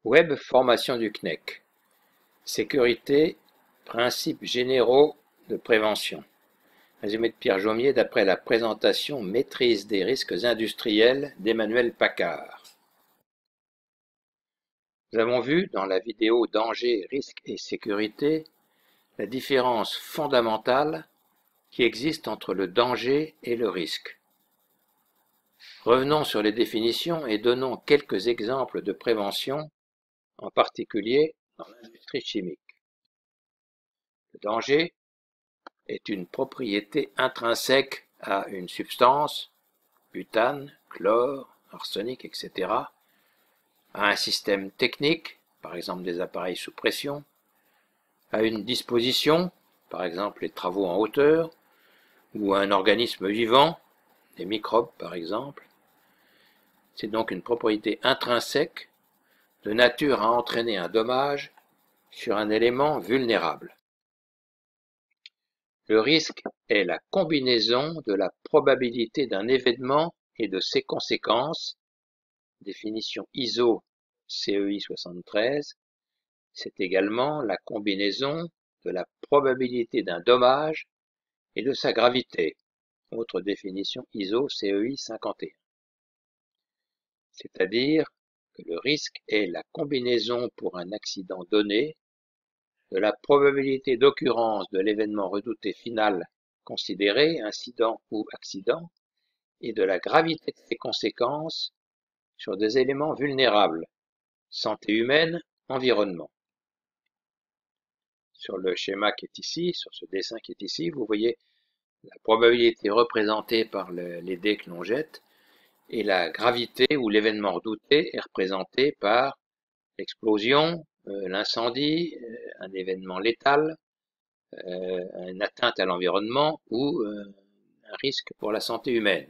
Web formation du CNEC. Sécurité, principes généraux de prévention. Résumé de Pierre Jaumier d'après la présentation Maîtrise des risques industriels d'Emmanuel Paccard. Nous avons vu dans la vidéo Danger, risques et sécurité la différence fondamentale qui existe entre le danger et le risque. Revenons sur les définitions et donnons quelques exemples de prévention, en particulier dans l'industrie chimique. Le danger est une propriété intrinsèque à une substance, butane, chlore, arsenic, etc., à un système technique, par exemple des appareils sous pression, à une disposition, par exemple les travaux en hauteur, ou à un organisme vivant, des microbes par exemple. C'est donc une propriété intrinsèque de nature à entraîner un dommage sur un élément vulnérable. Le risque est la combinaison de la probabilité d'un événement et de ses conséquences, définition ISO CEI 73, c'est également la combinaison de la probabilité d'un dommage et de sa gravité, autre définition ISO CEI 51. C'est-à-dire que le risque est la combinaison pour un accident donné de la probabilité d'occurrence de l'événement redouté final considéré, incident ou accident, et de la gravité de ses conséquences sur des éléments vulnérables, santé humaine, environnement. Sur le schéma qui est ici, sur ce dessin qui est ici, vous voyez la probabilité représentée par les dés que l'on jette, et la gravité ou l'événement redouté est représenté par l'explosion, l'incendie, un événement létal, une atteinte à l'environnement ou un risque pour la santé humaine.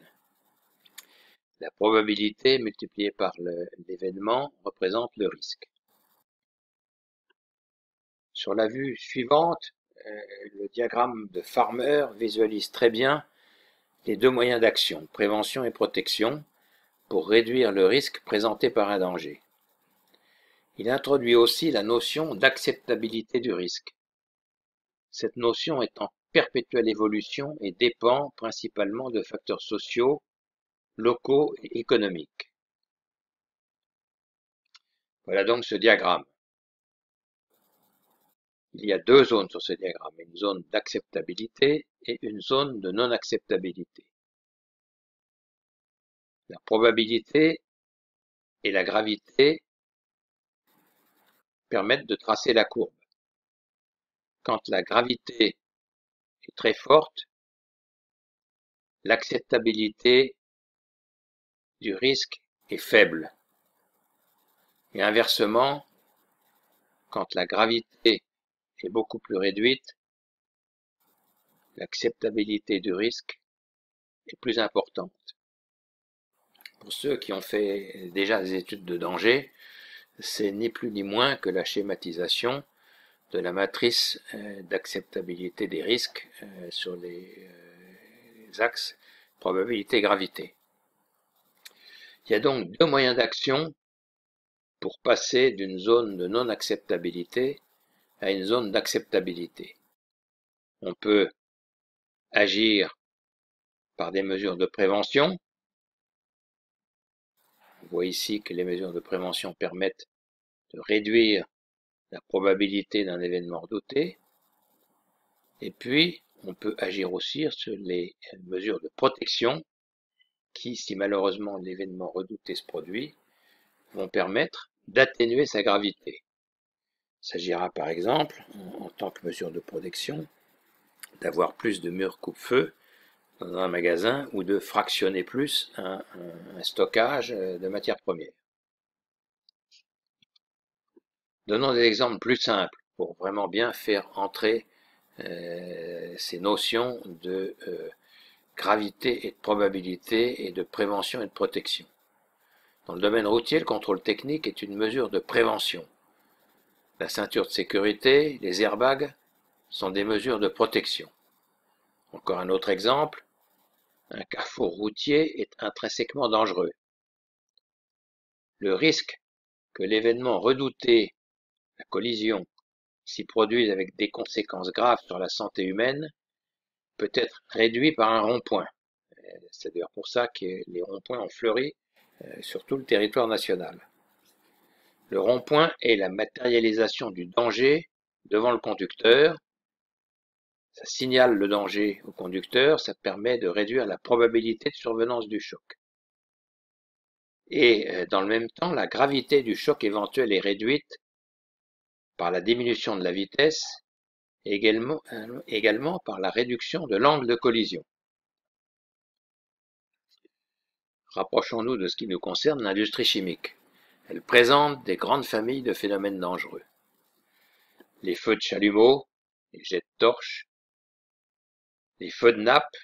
La probabilité multipliée par l'événement représente le risque. Sur la vue suivante, le diagramme de Farmer visualise très bien les deux moyens d'action, prévention et protection, pour réduire le risque présenté par un danger. Il introduit aussi la notion d'acceptabilité du risque. Cette notion est en perpétuelle évolution et dépend principalement de facteurs sociaux, locaux et économiques. Voilà donc ce diagramme. Il y a deux zones sur ce diagramme, une zone d'acceptabilité et une zone de non-acceptabilité. La probabilité et la gravité permettent de tracer la courbe. Quand la gravité est très forte, l'acceptabilité du risque est faible. Et inversement, quand la gravité est beaucoup plus réduite, l'acceptabilité du risque est plus importante. Pour ceux qui ont fait déjà des études de danger, c'est ni plus ni moins que la schématisation de la matrice d'acceptabilité des risques sur les axes probabilité-gravité. Il y a donc deux moyens d'action pour passer d'une zone de non-acceptabilité à une zone d'acceptabilité. On peut agir par des mesures de prévention. On voit ici que les mesures de prévention permettent de réduire la probabilité d'un événement redouté. Et puis, on peut agir aussi sur les mesures de protection qui, si malheureusement l'événement redouté se produit, vont permettre d'atténuer sa gravité. Il s'agira par exemple, en tant que mesure de protection, d'avoir plus de murs coupe-feu dans un magasin ou de fractionner plus un stockage de matières premières. Donnons des exemples plus simples pour vraiment bien faire entrer ces notions de gravité et de probabilité et de prévention et de protection. Dans le domaine routier, le contrôle technique est une mesure de prévention. La ceinture de sécurité, les airbags sont des mesures de protection. Encore un autre exemple, un carrefour routier est intrinsèquement dangereux. Le risque que l'événement redouté, la collision, s'y produise avec des conséquences graves sur la santé humaine, peut être réduit par un rond-point. C'est d'ailleurs pour ça que les ronds-points ont fleuri sur tout le territoire national. Le rond-point est la matérialisation du danger devant le conducteur. Ça signale le danger au conducteur, ça permet de réduire la probabilité de survenance du choc. Et dans le même temps, la gravité du choc éventuel est réduite par la diminution de la vitesse et également par la réduction de l'angle de collision. Rapprochons-nous de ce qui nous concerne, l'industrie chimique. Elle présente des grandes familles de phénomènes dangereux. Les feux de chalumeau, les jets de torches, les feux de nappe,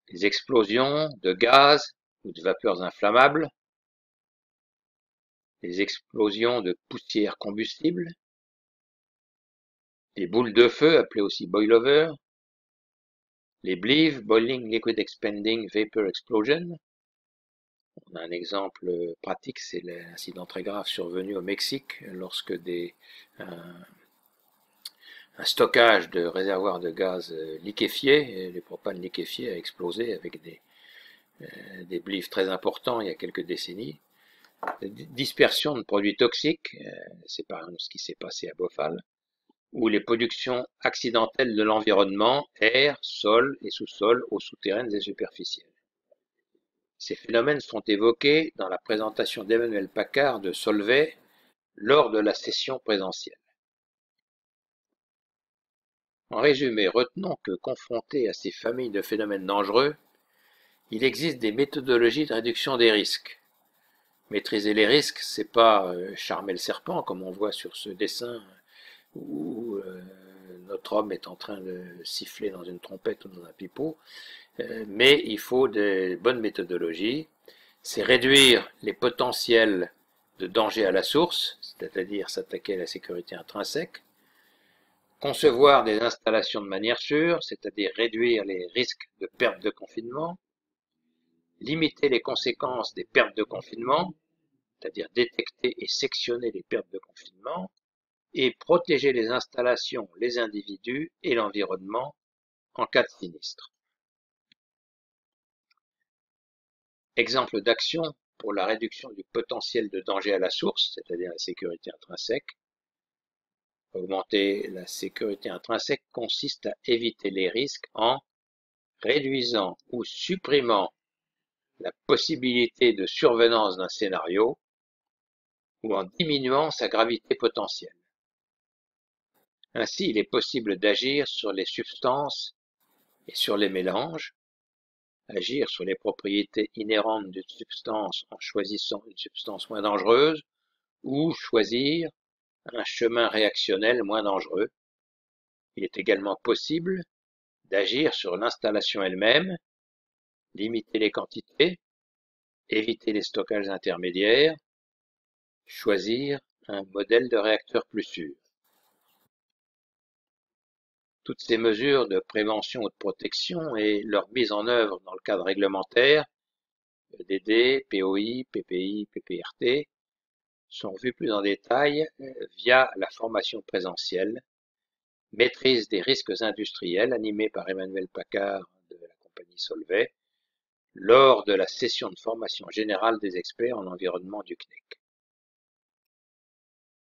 les explosions de gaz ou de vapeurs inflammables, les explosions de poussières combustibles, les boules de feu, appelées aussi boil-over, les BLEVE, Boiling Liquid Expanding Vapor Explosion. On a un exemple pratique, c'est l'incident très grave survenu au Mexique lorsque un stockage de réservoirs de gaz liquéfiés, les propanes liquéfiés, a explosé avec des BLEVE très importants il y a quelques décennies. La dispersion de produits toxiques, c'est par exemple ce qui s'est passé à Bhopal, ou les productions accidentelles de l'environnement, air, sol et sous-sol, eaux souterraines et superficielles. Ces phénomènes sont évoqués dans la présentation d'Emmanuel Paccard de Solvay lors de la session présentielle. En résumé, retenons que, confrontés à ces familles de phénomènes dangereux, il existe des méthodologies de réduction des risques. Maîtriser les risques, c'est pas charmer le serpent, comme on voit sur ce dessin où notre homme est en train de siffler dans une trompette ou dans un pipeau, mais il faut de bonnes méthodologies. C'est réduire les potentiels de danger à la source, c'est-à-dire s'attaquer à la sécurité intrinsèque, concevoir des installations de manière sûre, c'est-à-dire réduire les risques de perte de confinement, limiter les conséquences des pertes de confinement, c'est-à-dire détecter et sectionner les pertes de confinement, et protéger les installations, les individus et l'environnement en cas de sinistre. Exemple d'action pour la réduction du potentiel de danger à la source, c'est-à-dire la sécurité intrinsèque. Augmenter la sécurité intrinsèque consiste à éviter les risques en réduisant ou supprimant la possibilité de survenance d'un scénario ou en diminuant sa gravité potentielle. Ainsi, il est possible d'agir sur les substances et sur les mélanges, agir sur les propriétés inhérentes d'une substance en choisissant une substance moins dangereuse ou choisir un chemin réactionnel moins dangereux. Il est également possible d'agir sur l'installation elle-même, limiter les quantités, éviter les stockages intermédiaires, choisir un modèle de réacteur plus sûr. Toutes ces mesures de prévention ou de protection et leur mise en œuvre dans le cadre réglementaire, EDD, POI, PPI, PPRT, sont vues plus en détail via la formation présentielle, maîtrise des risques industriels animée par Emmanuel Paccard de la compagnie Solvay, lors de la session de formation générale des experts en environnement du CNEC.